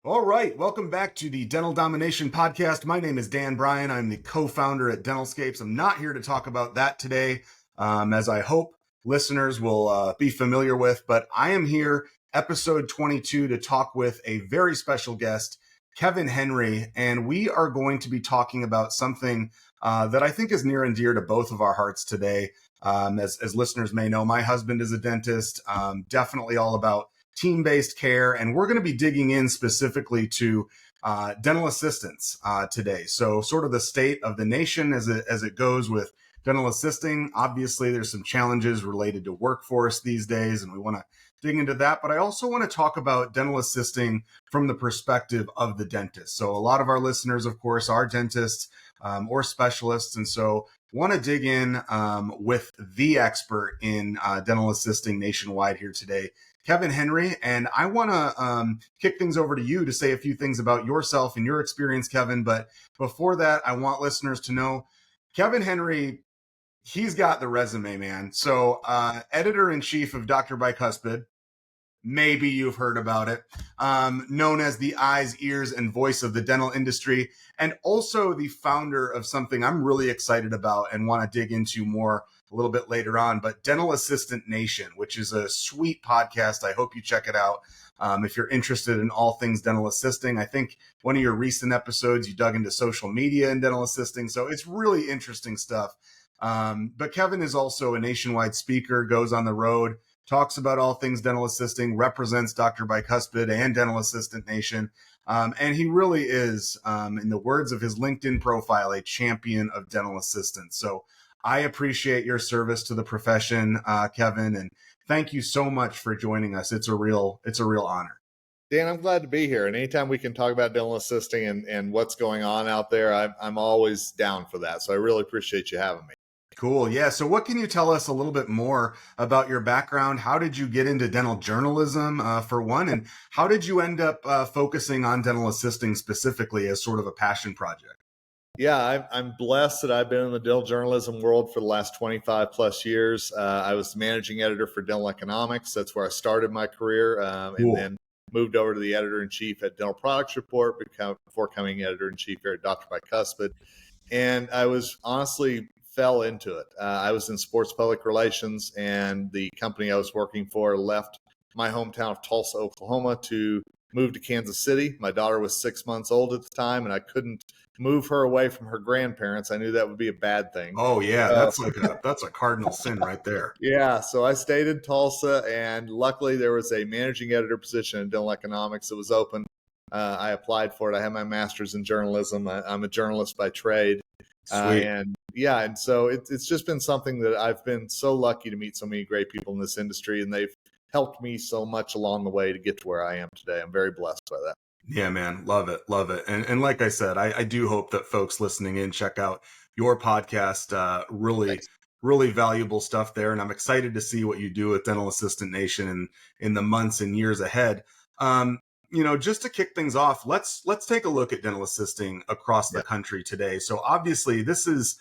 All right, welcome back to the Dental Domination Podcast. My name is Dan Bryan. I'm the co-founder at Dentalscapes. I'm not here to talk about that today, as I hope listeners will be familiar with, but I am here, episode 22, to talk with a very special guest, Kevin Henry, and we are going to be talking about something that I think is near and dear to both of our hearts today. As listeners may know, my husband is a dentist, definitely all about team-based care, and we're going to be digging in specifically to dental assistants today. So sort of the state of the nation as it goes with dental assisting. Obviously, there's some challenges related to workforce these days, and we want to dig into that. But I also want to talk about dental assisting from the perspective of the dentist. So a lot of our listeners, of course, are dentists or specialists, and so want to dig in with the expert in dental assisting nationwide here today, Kevin Henry. And I want to kick things over to you to say a few things about yourself and your experience, Kevin. But before that, I want listeners to know Kevin Henry, he's got the resume, man. So editor-in-chief of Dr. Bicuspid, maybe you've heard about it, known as the eyes, ears, and voice of the dental industry, and also the founder of something I'm really excited about and want to dig into more a little bit later on, but Dental Assistant Nation, which is a sweet podcast. I hope you check it out. If you're interested in all things dental assisting, I think one of your recent episodes, you dug into social media and dental assisting. So it's really interesting stuff. But Kevin is also a nationwide speaker, goes on the road, talks about all things dental assisting, represents Dr. Bicuspid and Dental Assistant Nation. And he really is, in the words of his LinkedIn profile, a champion of dental assistance. So I appreciate your service to the profession, Kevin, and thank you so much for joining us. It's a real honor. Dan, I'm glad to be here. And anytime we can talk about dental assisting and what's going on out there, I'm always down for that. So I really appreciate you having me. Cool. Yeah. So what can you tell us a little bit more about your background? How did you get into dental journalism, for one? And how did you end up focusing on dental assisting specifically as sort of a passion project? Yeah, I'm blessed that I've been in the dental journalism world for the last 25 plus years. I was the managing editor for Dental Economics. That's where I started my career, Cool. and then moved over to the editor-in-chief at Dental Products Report before becoming editor-in-chief here at Dr. Bicuspid. And I was honestly fell into it. I was in sports public relations, and the company I was working for left my hometown of Tulsa, Oklahoma to move to Kansas City. My daughter was 6 months old at the time, and I couldn't move her away from her grandparents. I knew that would be a bad thing. Oh yeah, that's a cardinal sin right there. Yeah, so I stayed in Tulsa, and luckily there was a managing editor position in dental economics that was open. I applied for it. I have my master's in journalism. I'm a journalist by trade. Sweet. And so it's just been something that I've been so lucky to meet so many great people in this industry, and they've helped me so much along the way to get to where I am today. I'm very blessed by that. Yeah, man. Love it. Love it. And like I said, I do hope that folks listening in check out your podcast. Thanks. Really valuable stuff there. And I'm excited to see what you do with Dental Assistant Nation in the months and years ahead. Just to kick things off, let's take a look at dental assisting across the country today. So obviously this is,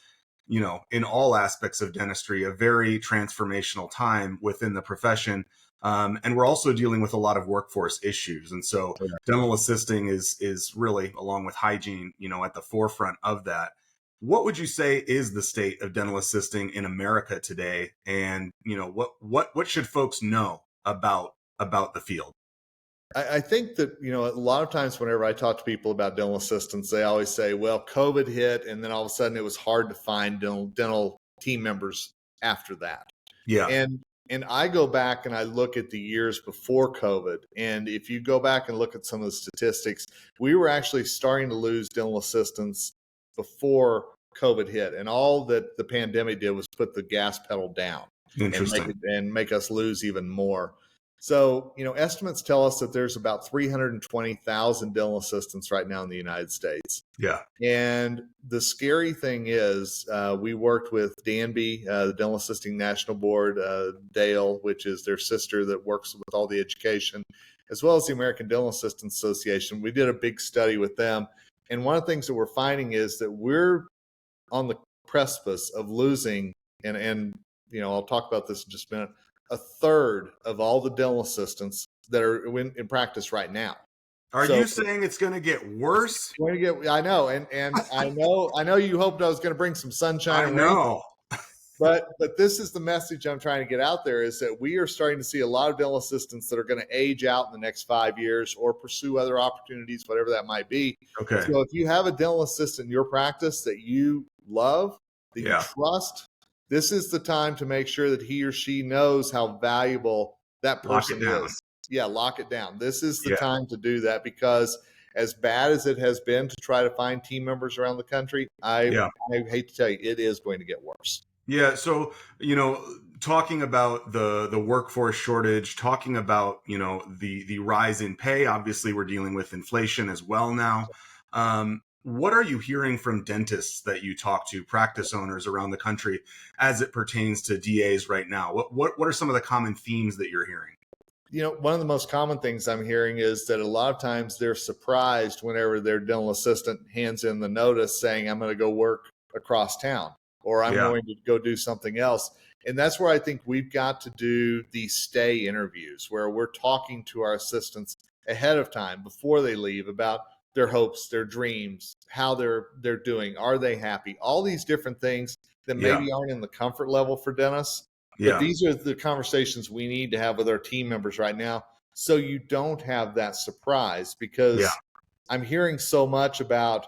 in all aspects of dentistry, a very transformational time within the profession. And we're also dealing with a lot of workforce issues. And so dental assisting is really, along with hygiene, at the forefront of that. What would you say is the state of dental assisting in America today? And, what should folks know about the field? I think that, a lot of times whenever I talk to people about dental assistants, they always say, well, COVID hit, and then all of a sudden it was hard to find dental team members after that. Yeah. And I go back and I look at the years before COVID. And if you go back and look at some of the statistics, we were actually starting to lose dental assistants before COVID hit. And all that the pandemic did was put the gas pedal down and make us lose even more. So, estimates tell us that there's about 320,000 dental assistants right now in the United States. Yeah. And the scary thing is, we worked with Danby, the Dental Assisting National Board, Dale, which is their sister that works with all the education, as well as the American Dental Assistants Association. We did a big study with them. And one of the things that we're finding is that we're on the precipice of losing, and I'll talk about this in just a minute, a third of all the dental assistants that are in practice right now. Are So you saying it's going to get worse? going to get, I know, and I know you hoped I was going to bring some sunshine I and rain. know. But this is the message I'm trying to get out there, is that we are starting to see a lot of dental assistants that are going to age out in the next 5 years or pursue other opportunities, whatever that might be. Okay. So if you have a dental assistant in your practice that you love, that you Yeah. trust, this is the time to make sure that he or she knows how valuable that Lock it person down. is. Yeah, lock it down. This is the Yeah. time to do that, because as bad as it has been to try to find team members around the country, I hate to tell you, it is going to get worse. Yeah. So, talking about the workforce shortage, talking about, the rise in pay, obviously we're dealing with inflation as well now. What are you hearing from dentists that you talk to, practice owners around the country, as it pertains to DAs right now? What are some of the common themes that you're hearing? One of the most common things I'm hearing is that a lot of times they're surprised whenever their dental assistant hands in the notice saying, I'm going to go work across town, or I'm Yeah. going to go do something else. And that's where I think we've got to do these stay interviews, where we're talking to our assistants ahead of time before they leave about their hopes, their dreams, how they're doing, are they happy, all these different things that Yeah. maybe aren't in the comfort level for dentists. But Yeah. these are the conversations we need to have with our team members right now, so you don't have that surprise, because Yeah. I'm hearing so much about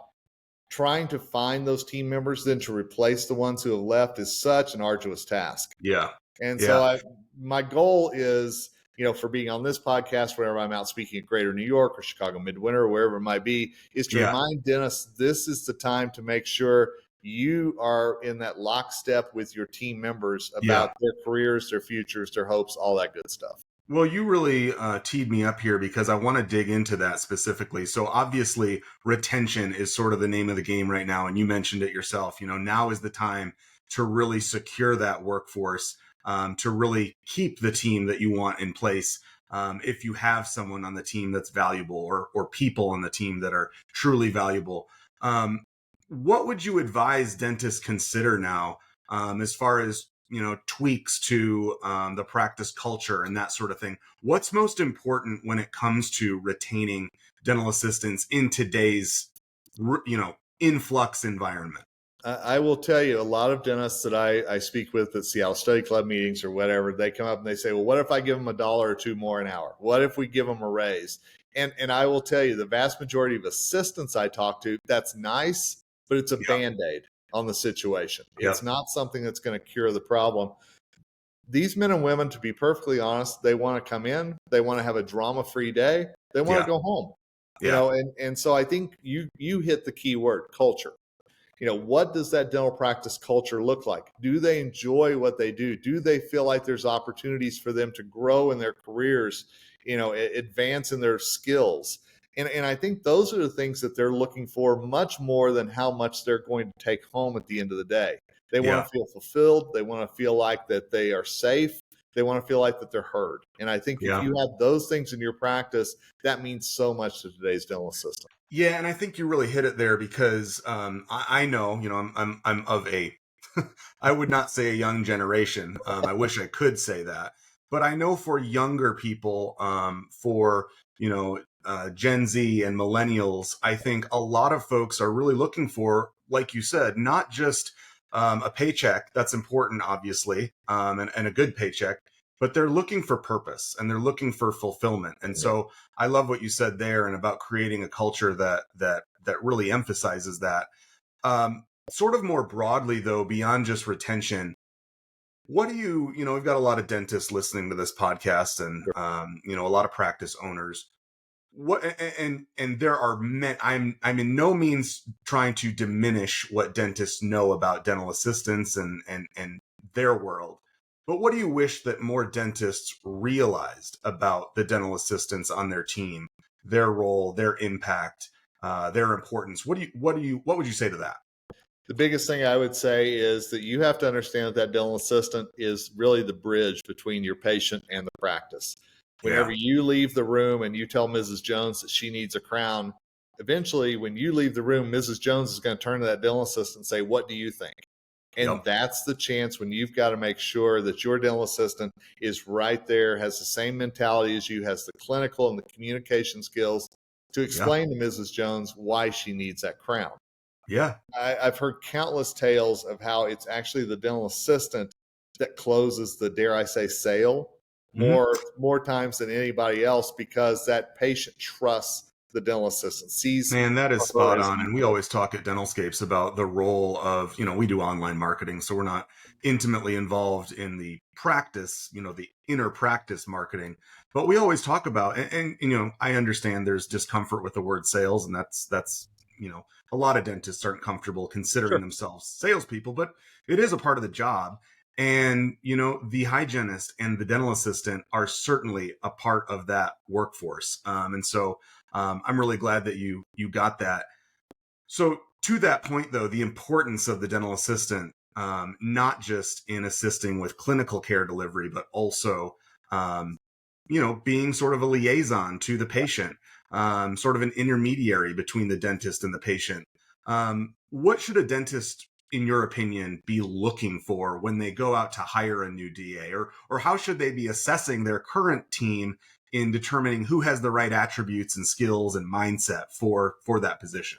trying to find those team members, then to replace the ones who have left is such an arduous task. Yeah. And Yeah. so my goal is, for being on this podcast, whenever I'm out speaking at Greater New York or Chicago Midwinter or wherever it might be, is to Yeah. remind dentists this is the time to make sure you are in that lockstep with your team members about their careers, their futures, their hopes, all that good stuff. Well, you really teed me up here, because I want to dig into that specifically. So obviously retention is sort of the name of the game right now. And you mentioned it yourself, now is the time to really secure that workforce, to really keep the team that you want in place. If you have someone on the team that's valuable, or people on the team that are truly valuable. What would you advise dentists consider now, as far as tweaks to the practice culture and that sort of thing? What's most important when it comes to retaining dental assistants in today's influx environment? I will tell you, a lot of dentists that I speak with at Seattle Study Club meetings or whatever, they come up and they say, well, what if I give them $1 or $2 more an hour? What if we give them a raise? And I will tell you, the vast majority of assistants I talk to, that's nice, but it's a Band-Aid on the situation. It's not something that's going to cure the problem. These men and women, to be perfectly honest, they want to come in, they want to have a drama-free day, they want to go home. And so I think you hit the key word, culture. What does that dental practice culture look like? Do they enjoy what they do? Do they feel like there's opportunities for them to grow in their careers, advance in their skills? And I think those are the things that they're looking for, much more than how much they're going to take home at the end of the day. They want to feel fulfilled. They want to feel like that they are safe. They want to feel like that they're heard. And I think if you have those things in your practice, that means so much to today's dental assistant. Yeah, and I think you really hit it there, because I know, I'm of a, I would not say a young generation. I wish I could say that, but I know for younger people, for Gen Z and millennials, I think a lot of folks are really looking for, like you said, not just a paycheck. That's important, obviously, and a good paycheck, but they're looking for purpose and they're looking for fulfillment. And so I love what you said there, and about creating a culture that really emphasizes that. Sort of more broadly, though, beyond just retention, what do we've got a lot of dentists listening to this podcast, and a lot of practice owners. What and there are men. I'm in no means trying to diminish what dentists know about dental assistants and their world. But what do you wish that more dentists realized about the dental assistants on their team, their role, their impact, their importance? What would you say to that? The biggest thing I would say is that you have to understand that dental assistant is really the bridge between your patient and the practice. Whenever you leave the room and you tell Mrs. Jones that she needs a crown, eventually when you leave the room, Mrs. Jones is going to turn to that dental assistant and say, what do you think? And that's the chance when you've got to make sure that your dental assistant is right there, has the same mentality as you, has the clinical and the communication skills to Yeah. explain to Mrs. Jones why she needs that crown. Yeah. I've heard countless tales of how it's actually the dental assistant that closes the, dare I say, sale Mhm. more times than anybody else, because that patient trusts the dental assistant, sees Man, that is her spot as on. And we always talk at Dentalscapes about the role of, we do online marketing, so we're not intimately involved in the practice, the inner practice marketing. But we always talk about, and I understand there's discomfort with the word sales, and that's, a lot of dentists aren't comfortable considering Sure. themselves salespeople, but it is a part of the job. And, the hygienist and the dental assistant are certainly a part of that workforce. And so, I'm really glad that you got that. So to that point, though, the importance of the dental assistant, not just in assisting with clinical care delivery, but also, being sort of a liaison to the patient, sort of an intermediary between the dentist and the patient. What should a dentist, in your opinion, be looking for when they go out to hire a new DA, or how should they be assessing their current team in determining who has the right attributes and skills and mindset for that position?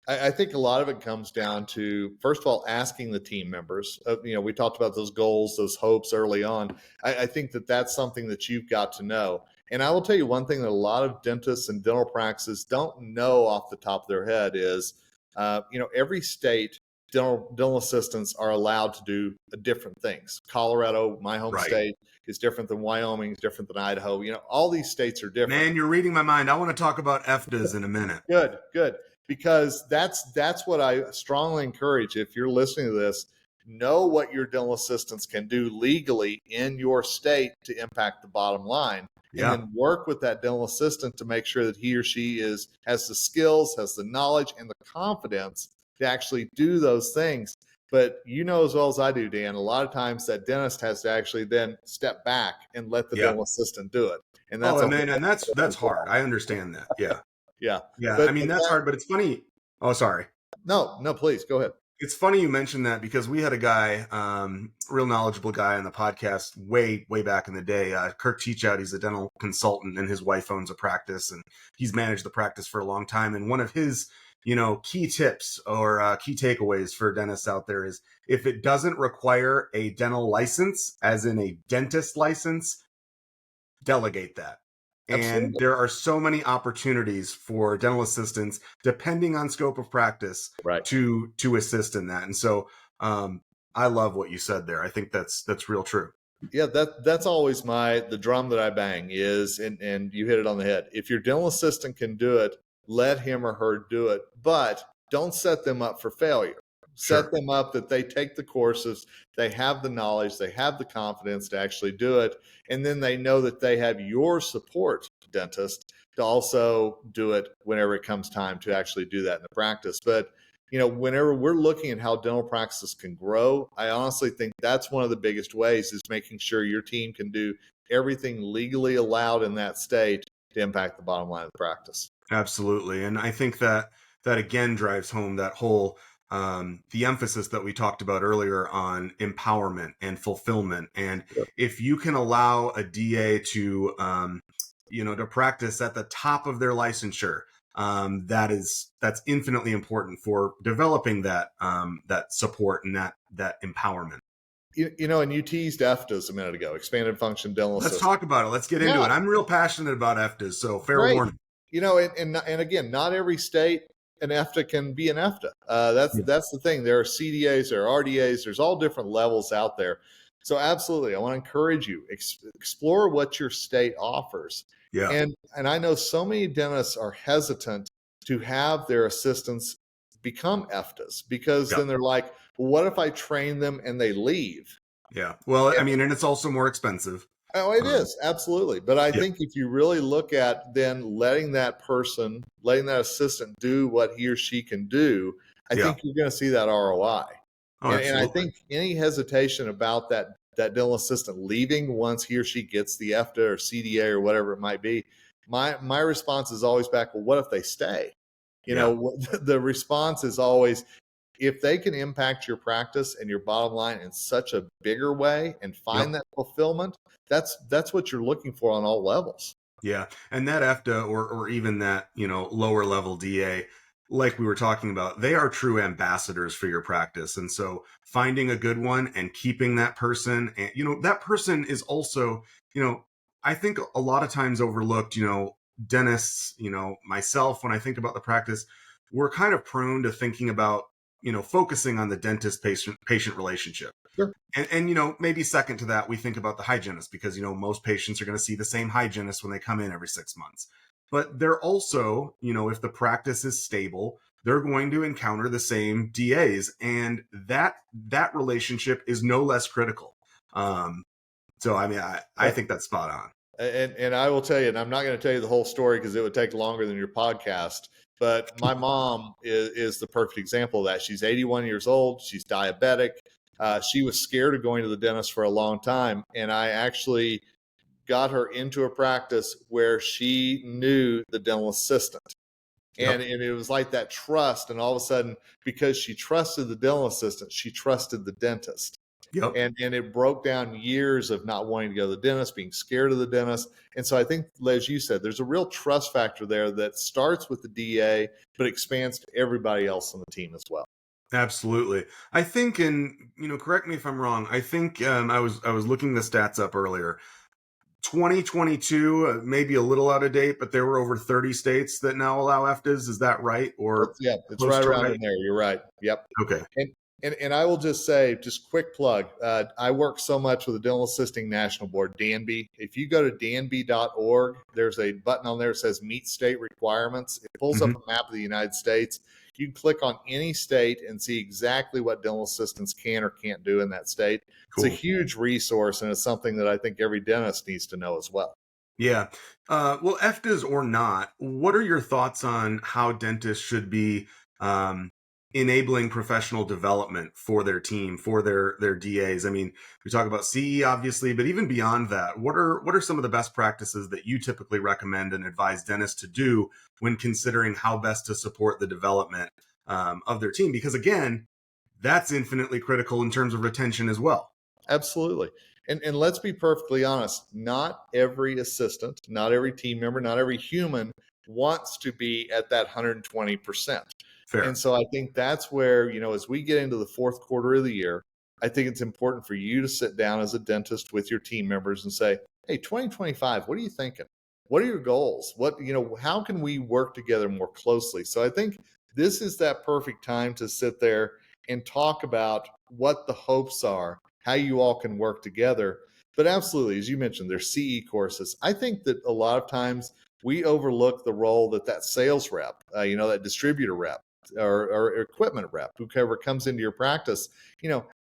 I think a lot of it comes down to, first of all, asking the team members. We talked about those goals, those hopes early on. I think that that's something that you've got to know. And I will tell you one thing that a lot of dentists and dental practices don't know off the top of their head is, every state, dental assistants are allowed to do different things. Colorado, my home Right. state, is different than Wyoming, is different than Idaho. All these states are different. Man, you're reading my mind. I want to talk about FDAs in a minute. Good. Because that's what I strongly encourage. If you're listening to this, know what your dental assistants can do legally in your state to impact the bottom line. Yeah. And then work with that dental assistant to make sure that he or she has the skills, has the knowledge, and the confidence to actually do those things. But you know as well as I do, Dan, a lot of times that dentist has to actually then step back and let the Yeah. dental assistant do it. And that's and that's hard. I understand that. Yeah. Yeah. Yeah. But I mean, that's hard, but it's funny. Oh, sorry. No, please go ahead. It's funny you mentioned that because we had a guy, real knowledgeable guy on the podcast way back in the day, Kirk Teachout. He's a dental consultant and his wife owns a practice and he's managed the practice for a long time. And one of his, key tips or key takeaways for dentists out there is if it doesn't require a dental license, as in a dentist license, delegate that. And Absolutely. there are so many opportunities for dental assistants, depending on scope of practice, Right. to assist in that. And so, I love what you said there. I think that's real true. Yeah, that's always the drum that I bang is, and you hit it on the head. If your dental assistant can do it, let him or her do it, but don't set them up for failure. Sure. Set them up that they take the courses, they have the knowledge, they have the confidence to actually do it, and then they know that they have your support, dentist, to also do it whenever it comes time to actually do that in the practice. But whenever we're looking at how dental practices can grow, I honestly think that's one of the biggest ways is making sure your team can do everything legally allowed in that state to impact the bottom line of the practice. Absolutely. And I think that again drives home that whole the emphasis that we talked about earlier on empowerment and fulfillment. And Yep. if you can allow a DA to to practice at the top of their licensure, that's infinitely important for developing that support and that empowerment. And you teased EFTAs a minute ago, expanded function dental Let's assistant. talk about it. Let's get into Yeah. it. I'm real passionate about EFTAs, so fair Great. warning. And again, not every state an EFTA can be an EFTA. That's the thing. There are CDAs, there are RDAs, there's all different levels out there. So absolutely, I want to encourage you, explore what your state offers. Yeah. And I know so many dentists are hesitant to have their assistants become EFTAs because then they're like, well, what if I train them and they leave? Yeah. Well, I mean, and it's also more expensive. Oh, it is. Absolutely. But I think if you really look at then letting that assistant do what he or she can do, I think you're going to see that ROI. Oh, and I think any hesitation about that dental assistant leaving once he or she gets the EFTA or CDA or whatever it might be, my response is always back, well, what if they stay? The response is always, if they can impact your practice and your bottom line in such a bigger way and find that fulfillment, that's what you're looking for on all levels. Yeah, and that EFTA or even that, lower level DA, like we were talking about, they are true ambassadors for your practice. And so finding a good one and keeping that person, and that person is also, you know, I think a lot of times overlooked, dentists, myself when I think about the practice, we're kind of prone to thinking about, focusing on the dentist patient relationship. Sure. And maybe second to that, we think about the hygienist because most patients are going to see the same hygienist when they come in every 6 months. But they're also, if the practice is stable, they're going to encounter the same DAs, and that relationship is no less critical. So I mean, I think that's spot on. And I will tell you, and I'm not going to tell you the whole story because it would take longer than your podcast. But my mom is the perfect example of that. She's 81 years old. She's diabetic. She was scared of going to the dentist for a long time, and I actually got her into a practice where she knew the dental assistant. Yep. And it was like that trust. And all of a sudden, because she trusted the dental assistant, she trusted the dentist. Yep. And it broke down years of not wanting to go to the dentist, being scared of the dentist. And so I think, as you said, there's a real trust factor there that starts with the DA, but expands to everybody else on the team as well. Absolutely. I think, and correct me if I'm wrong. I think I was looking the stats up earlier. 2022, maybe a little out of date, but there were over 30 states that now allow EFTAs. Is that right? Or Yeah, it's close right to around right? in there. You're right. Yep. Okay. And I will just say, just quick plug. I work so much with the Dental Assisting National Board, DANB. If you go to danb.org, there's a button on there that says Meet State Requirements. It pulls up a map of the United States. You can click on any state and see exactly what dental assistants can or can't do in that state. Cool. It's a huge resource, and it's something that I think every dentist needs to know as well. Yeah. Well, EFTAs or not, what are your thoughts on how dentists should be enabling professional development for their team, for their DAs? I mean, we talk about CE obviously, but even beyond that, what are some of the best practices that you typically recommend and advise dentists to do when considering how best to support the development of their team? Because again, that's infinitely critical in terms of retention as well. Absolutely. And let's be perfectly honest, not every assistant, not every team member, not every human wants to be at that 120%. Fair. And so I think that's where, as we get into the fourth quarter of the year, I think it's important for you to sit down as a dentist with your team members and say, hey, 2025, what are you thinking? What are your goals? How can we work together more closely? So I think this is that perfect time to sit there and talk about what the hopes are, how you all can work together. But absolutely, as you mentioned, there's CE courses. I think that a lot of times we overlook the role that sales rep, that distributor rep or equipment rep, whoever comes into your practice,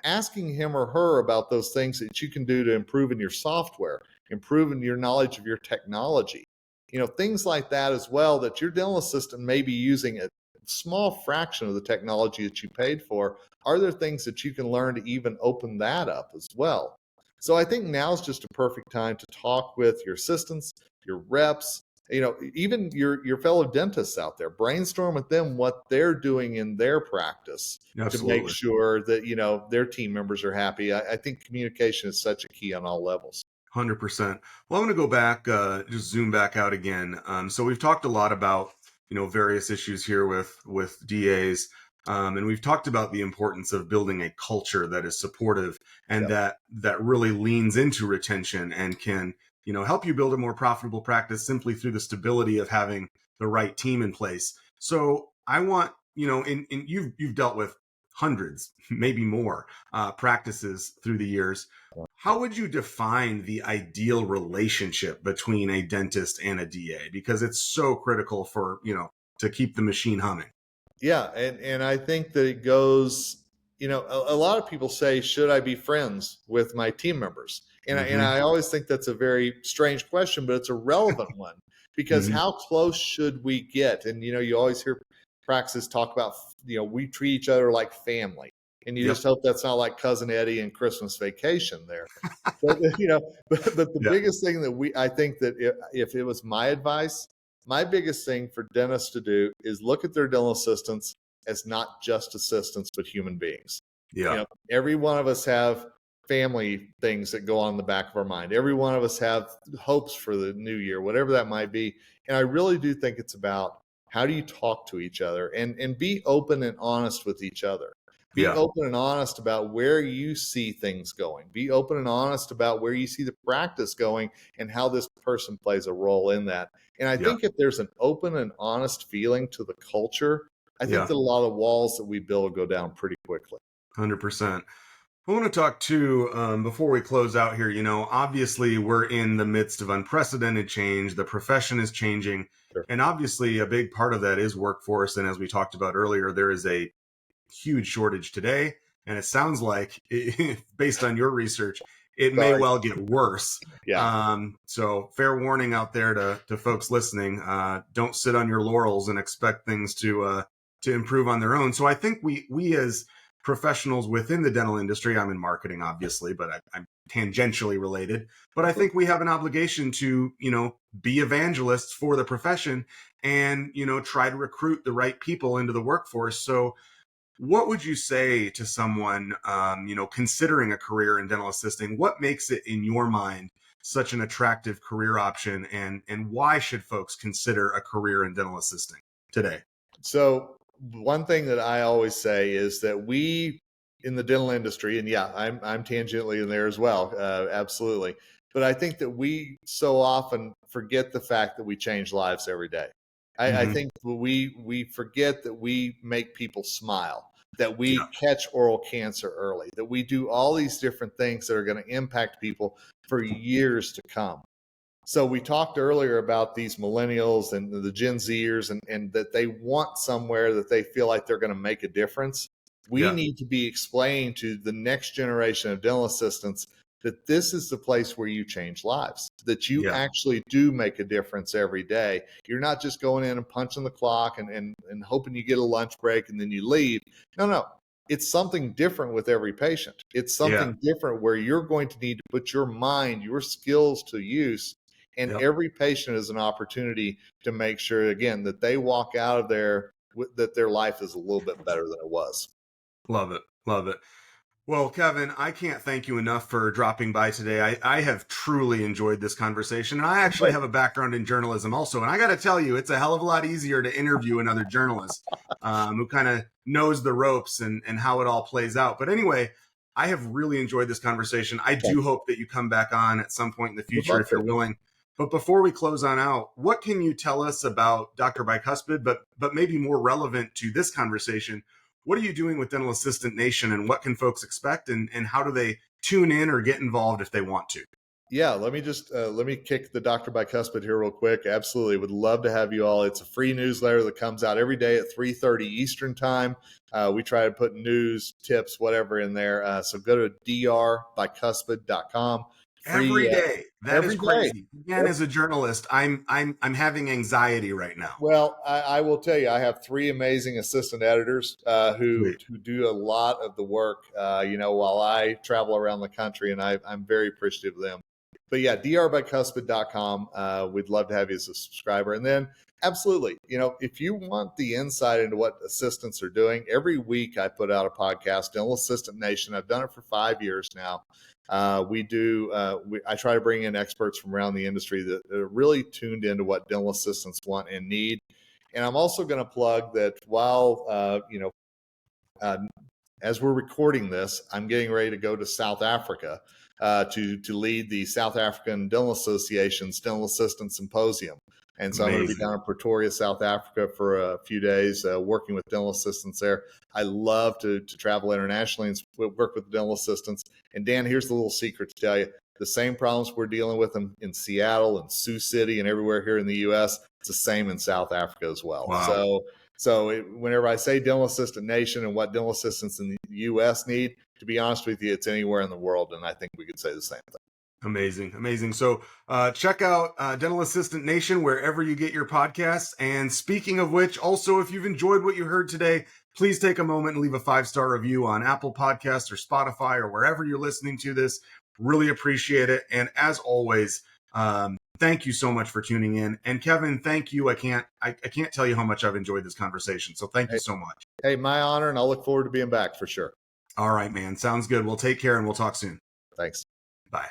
asking him or her about those things that you can do to improve in your software, improve in your knowledge of your technology, things like that as well, that your dental assistant may be using a small fraction of the technology that you paid for. Are there things that you can learn to even open that up as well? So I think now is just a perfect time to talk with your assistants, your reps, even your fellow dentists out there. Brainstorm with them what they're doing in their practice Absolutely. to make sure that their team members are happy. I think communication is such a key on all levels. 100%. Well, I'm going to go back, just zoom back out again. So we've talked a lot about various issues here with DAs. And we've talked about the importance of building a culture that is supportive and that really leans into retention and can, help you build a more profitable practice simply through the stability of having the right team in place. So I want, you've dealt with hundreds, maybe more, practices through the years. How would you define the ideal relationship between a dentist and a DA? Because it's so critical for, to keep the machine humming. Yeah. And I think that it goes, a lot of people say, should I be friends with my team members? And I always think that's a very strange question, but it's a relevant one because how close should we get? And, you always hear practices talk about, we treat each other like family. And you just hope that's not like Cousin Eddie and Christmas Vacation there. But, but the biggest thing that I think that if it was my advice, my biggest thing for dentists to do is look at their dental assistants as not just assistants, but human beings. Yeah. Every one of us have family things that go on in the back of our mind. Every one of us have hopes for the new year, whatever that might be. And I really do think it's about how do you talk to each other and be open and honest with each other. Be Yeah. open and honest about where you see things going. Be open and honest about where you see the practice going and how this person plays a role in that. And I Yeah. think if there's an open and honest feeling to the culture, I think Yeah. that a lot of walls that we build go down pretty quickly. 100%. I want to talk too, before we close out here, obviously we're in the midst of unprecedented change. The profession is changing. Sure. And obviously a big part of that is workforce. And as we talked about earlier, there is a huge shortage today. And it sounds like, based on your research, it may well get worse. Yeah. So fair warning out there to folks listening, don't sit on your laurels and expect things to improve on their own. So I think we as professionals within the dental industry, I'm in marketing, obviously, but I'm tangentially related, but I think we have an obligation to, be evangelists for the profession and, try to recruit the right people into the workforce. So what would you say to someone, considering a career in dental assisting? What makes it, in your mind, such an attractive career option, and why should folks consider a career in dental assisting today? So one thing that I always say is that we in the dental industry, and yeah, I'm tangentially in there as well, absolutely. But I think that we so often forget the fact that we change lives every day. I Mhm. think we forget that we make people smile, that we Yeah. catch oral cancer early, that we do all these different things that are going to impact people for years to come. So we talked earlier about these millennials and the Gen Zers and that they want somewhere that they feel like they're going to make a difference. We Yeah. need to be explaining to the next generation of dental assistants that this is the place where you change lives, that you Yeah. actually do make a difference every day. You're not just going in and punching the clock and hoping you get a lunch break and then you leave. No. It's something different with every patient. It's Yeah. something different where you're going to need to put your mind, your skills to use. And Yep. every patient is an opportunity to make sure, again, that they walk out of there that their life is a little bit better than it was. Love it. Love it. Well, Kevin, I can't thank you enough for dropping by today. I have truly enjoyed this conversation. And I actually have a background in journalism also. And I got to tell you, it's a hell of a lot easier to interview another journalist who kind of knows the ropes and how it all plays out. But anyway, I have really enjoyed this conversation. I do hope that you come back on at some point in the future if you're willing. But before we close on out, what can you tell us about Dr. Bicuspid, but maybe more relevant to this conversation? What are you doing with Dental Assistant Nation, and what can folks expect, and how do they tune in or get involved if they want to? Yeah, let me kick the Dr. Bicuspid here real quick. Absolutely, would love to have you all. It's a free newsletter that comes out every day at 3:30 Eastern time. We try to put news, tips, whatever in there. So go to drbicuspid.com. Every day. That is Every day. crazy. Again, as a journalist, I'm having anxiety right now. Well, I will tell you, I have three amazing assistant editors who do a lot of the work, while I travel around the country, and I'm very appreciative of them. But yeah, drbicuspid.com. We'd love to have you as a subscriber. And then absolutely, if you want the insight into what assistants are doing, every week I put out a podcast, Dental Assistant Nation. I've done it for 5 years now. I try to bring in experts from around the industry that are really tuned into what dental assistants want and need. And I'm also going to plug that while, as we're recording this, I'm getting ready to go to South Africa to lead the South African Dental Association's Dental Assistant Symposium. And so I'm going to be down in Pretoria, South Africa for a few days working with dental assistants there. I love to travel internationally and work with dental assistants. And Dan, here's the little secret to tell you. The same problems we're dealing with them in Seattle and Sioux City and everywhere here in the U.S., it's the same in South Africa as well. Wow. So whenever I say Dental Assistant Nation and what dental assistants in the U.S. need, to be honest with you, it's anywhere in the world. And I think we could say the same thing. Amazing. So check out Dental Assistant Nation wherever you get your podcasts. And speaking of which, also, if you've enjoyed what you heard today, please take a moment and leave a 5-star review on Apple Podcasts or Spotify or wherever you're listening to this. Really appreciate it. And as always, thank you so much for tuning in. And Kevin, thank you. I can't tell you how much I've enjoyed this conversation. So thank you so much. Hey, my honor, and I'll look forward to being back for sure. All right, man. Sounds good. We'll take care and we'll talk soon. Thanks. Bye.